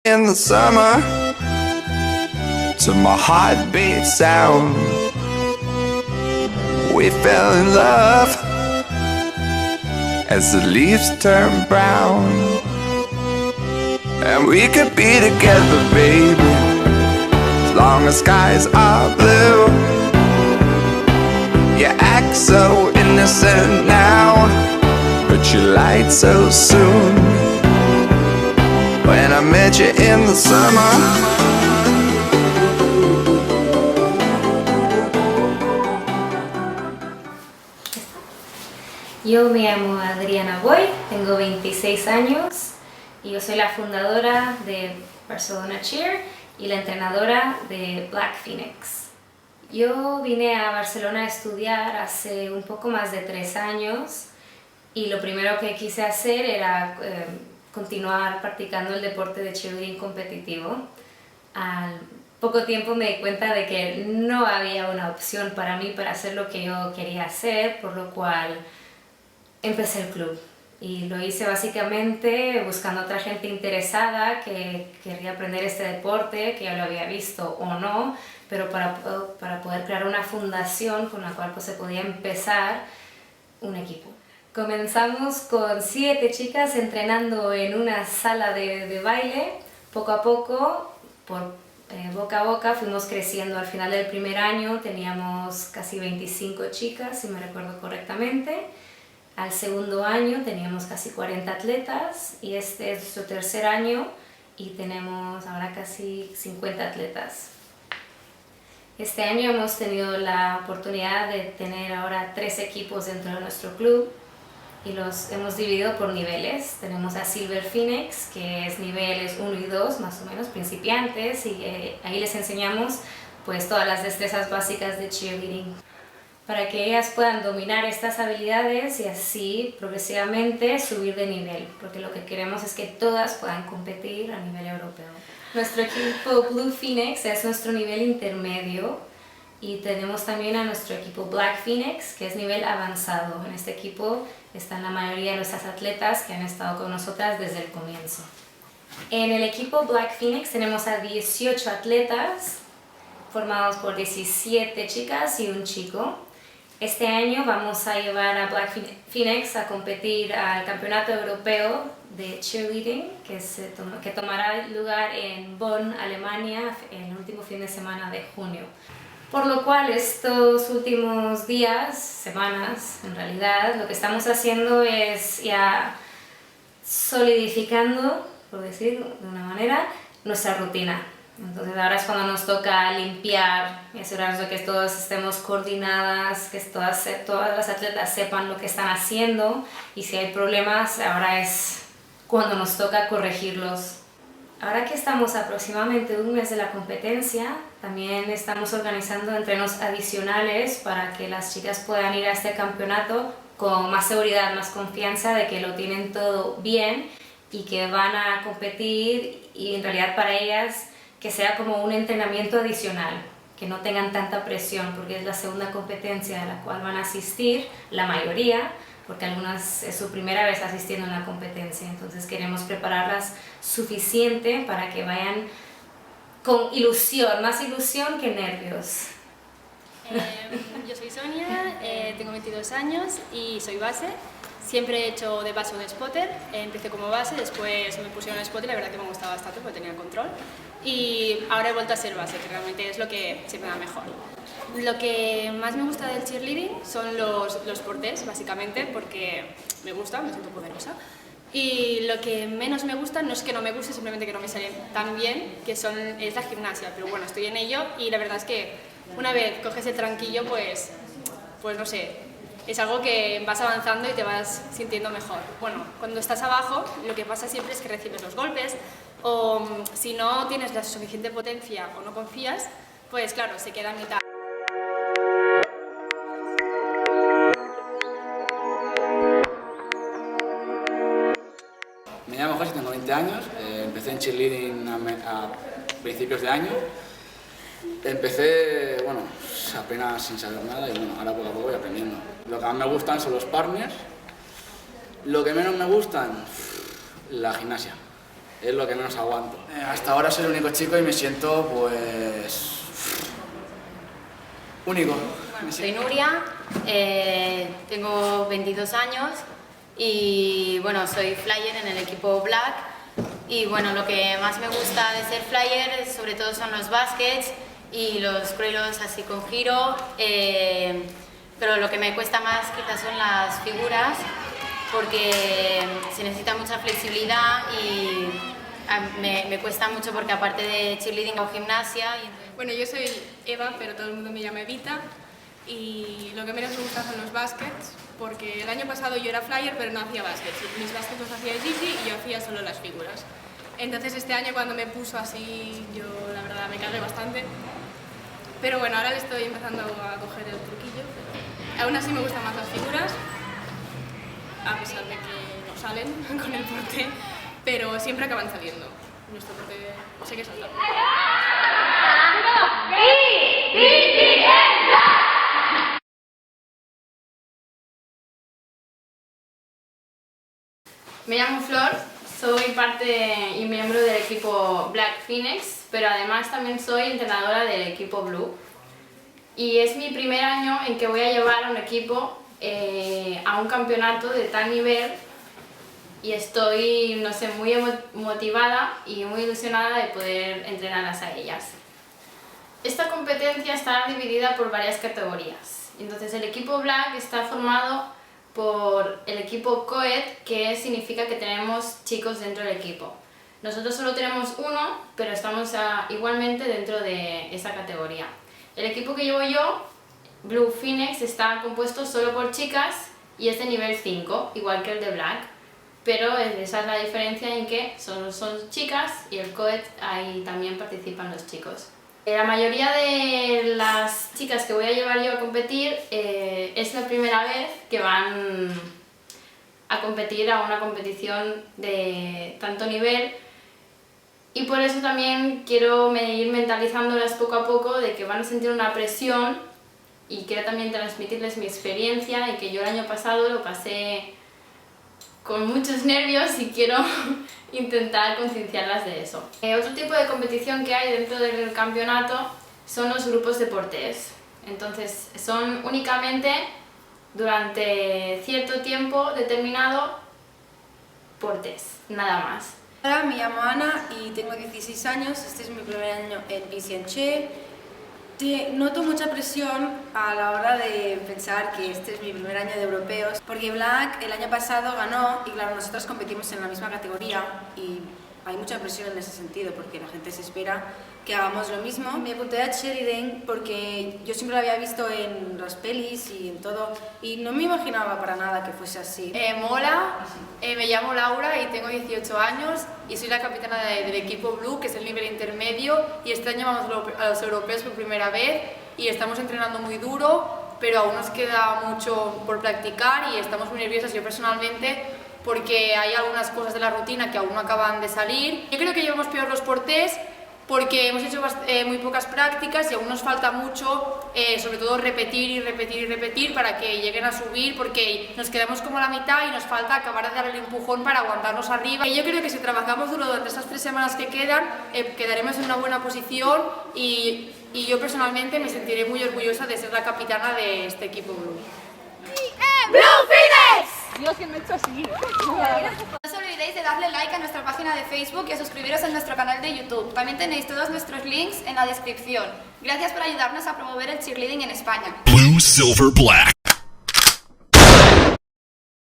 In the summer, to my heartbeat sound, we fell in love as the leaves turn brown. And we could be together, baby, as long as skies are blue. You act so innocent now, but you lied so soon. When I met you in the summer. Yo me llamo Adriana Boy, tengo 26 años y yo soy la fundadora de Barcelona Cheer y la entrenadora de Black Phoenix. Yo vine a Barcelona a estudiar hace un poco más de 3 años y lo primero que quise hacer era continuar practicando el deporte de cheerleading competitivo. Al poco tiempo me di cuenta de que no había una opción para mí para hacer lo que yo quería hacer, por lo cual empecé el club. Y lo hice básicamente buscando otra gente interesada que quería aprender este deporte, que ya lo había visto o no, pero para poder crear una fundación con la cual pues, se podía empezar un equipo. Comenzamos con 7 chicas entrenando en una sala de baile. Poco a poco, por boca a boca, fuimos creciendo. Al final del primer año teníamos casi 25 chicas, si me recuerdo correctamente. Al segundo año teníamos casi 40 atletas y este es nuestro tercer año y tenemos ahora casi 50 atletas. Este año hemos tenido la oportunidad de tener ahora 3 equipos dentro de nuestro club. Y los hemos dividido por niveles. Tenemos a Silver Phoenix, que es niveles 1 y 2, más o menos, principiantes, y ahí les enseñamos pues, todas las destrezas básicas de cheerleading, para que ellas puedan dominar estas habilidades y así progresivamente subir de nivel, porque lo que queremos es que todas puedan competir a nivel europeo. Nuestro equipo Blue Phoenix es nuestro nivel intermedio. Y tenemos también a nuestro equipo Black Phoenix, que es nivel avanzado. En este equipo están la mayoría de nuestras atletas que han estado con nosotras desde el comienzo. En el equipo Black Phoenix tenemos a 18 atletas, formados por 17 chicas y un chico. Este año vamos a llevar a Black Phoenix a competir al Campeonato Europeo de Cheerleading, que tomará lugar en Bonn, Alemania, en el último fin de semana de junio. Por lo cual estos últimos días, semanas en realidad, lo que estamos haciendo es ya solidificando, por decir de una manera, nuestra rutina. Entonces ahora es cuando nos toca limpiar y asegurarnos de que todas estemos coordinadas, que todas las atletas sepan lo que están haciendo y si hay problemas, ahora es cuando nos toca corregirlos. Ahora que estamos aproximadamente un mes de la competencia, también estamos organizando entrenos adicionales para que las chicas puedan ir a este campeonato con más seguridad, más confianza de que lo tienen todo bien y que van a competir y en realidad para ellas que sea como un entrenamiento adicional, que no tengan tanta presión porque es la segunda competencia a la cual van a asistir, la mayoría, porque algunas es su primera vez asistiendo a una competencia, entonces queremos prepararlas suficiente para que vayan con ilusión, más ilusión que nervios. Yo soy Sonia, tengo 22 años y soy base. Siempre he hecho de base o de spotter, empecé como base, después me pusieron spotter y la verdad que me gustaba bastante porque tenía control. Y ahora he vuelto a ser base, que realmente es lo que se me da mejor. Lo que más me gusta del cheerleading son los portés, básicamente, porque me gusta, me siento poderosa. Y lo que menos me gusta, no es que no me guste, simplemente que no me sale tan bien, es la gimnasia. Pero bueno, estoy en ello y la verdad es que una vez coges el tranquillo, pues no sé, es algo que vas avanzando y te vas sintiendo mejor. Bueno, cuando estás abajo, lo que pasa siempre es que recibes los golpes o si no tienes la suficiente potencia o no confías, pues claro, se queda en mitad. Me llamo José, tengo 20 años, empecé en cheerleading a principios de año. Empecé, bueno, apenas sin saber nada y bueno, ahora poco a poco voy aprendiendo. Lo que más me gustan son los partners. Lo que menos me gustan, la gimnasia. es lo que menos aguanto. Hasta ahora soy el único chico y me siento pues único. Bueno, soy Nuria, tengo 22 años y bueno, soy flyer en el equipo Black. Y bueno, lo que más me gusta de ser flyer sobre todo son los baskets y los cruelos así con giro, pero lo que me cuesta más quizás son las figuras, porque se necesita mucha flexibilidad y me cuesta mucho porque aparte de cheerleading o gimnasia... Bueno, yo soy Eva, pero todo el mundo me llama Evita, y lo que menos me gusta son los baskets, porque el año pasado yo era flyer pero no hacía baskets, mis baskets los hacía Gigi y yo hacía solo las figuras. Entonces este año cuando me puso así, yo la verdad me cagué bastante, pero bueno, ahora le estoy empezando a coger el truquillo, pero aún así me gustan más las figuras, a pesar de que no salen con el porte, pero siempre acaban saliendo. Nuestro porte sé que salta. Me llamo Flor, soy parte y miembro del equipo Black Phoenix, pero además también soy entrenadora del equipo Blue. Y es mi primer año en que voy a llevar a un equipo a un campeonato de tal nivel y estoy, no sé, muy motivada y muy ilusionada de poder entrenarlas a ellas. Esta competencia está dividida por varias categorías. Entonces el equipo Black está formado por el equipo Coed, que significa que tenemos chicos dentro del equipo. Nosotros solo tenemos uno, pero estamos igualmente dentro de esa categoría. El equipo que llevo yo, Blue Phoenix, está compuesto solo por chicas y es de nivel 5, igual que el de Black, pero esa es la diferencia en que son chicas y el Coed ahí también participan los chicos. La mayoría de las chicas que voy a llevar yo a competir es la primera vez que van a competir a una competición de tanto nivel y por eso también quiero ir mentalizándolas poco a poco de que van a sentir una presión y quiero también transmitirles mi experiencia y que yo el año pasado lo pasé con muchos nervios y quiero intentar concienciarlas de eso. Otro tipo de competición que hay dentro del campeonato son los grupos de portés. Entonces son únicamente durante cierto tiempo determinado portés, nada más. Hola, me llamo Ana y tengo 16 años, este es mi primer año en PCNC. Noto mucha presión a la hora de pensar que este es mi primer año de europeos, porque Black el año pasado ganó y claro, nosotros competimos en la misma categoría y hay mucha presión en ese sentido porque la gente se espera que hagamos lo mismo. Me apunté a cheerleading porque yo siempre lo había visto en las pelis y en todo y no me imaginaba para nada que fuese así. Hola, me llamo Laura y tengo 18 años y soy la capitana del equipo Blue, que es el nivel intermedio, y este año vamos a los europeos por primera vez y estamos entrenando muy duro, pero aún nos queda mucho por practicar y estamos muy nerviosas yo personalmente porque hay algunas cosas de la rutina que aún no acaban de salir. Yo creo que llevamos peor los portés porque hemos hecho muy pocas prácticas y aún nos falta mucho, sobre todo repetir y repetir y repetir para que lleguen a subir, porque nos quedamos como a la mitad y nos falta acabar de dar el empujón para aguantarnos arriba. Y yo creo que si trabajamos duro durante estas 3 semanas que quedan, quedaremos en una buena posición y yo personalmente me sentiré muy orgullosa de ser la capitana de este equipo Blue. ¡Blue Phoenix! Dios, que me he hecho así. No os olvidéis de darle like a nuestra página de Facebook y a suscribiros a nuestro canal de YouTube. También tenéis todos nuestros links en la descripción. Gracias por ayudarnos a promover el cheerleading en España. Blue, silver, black.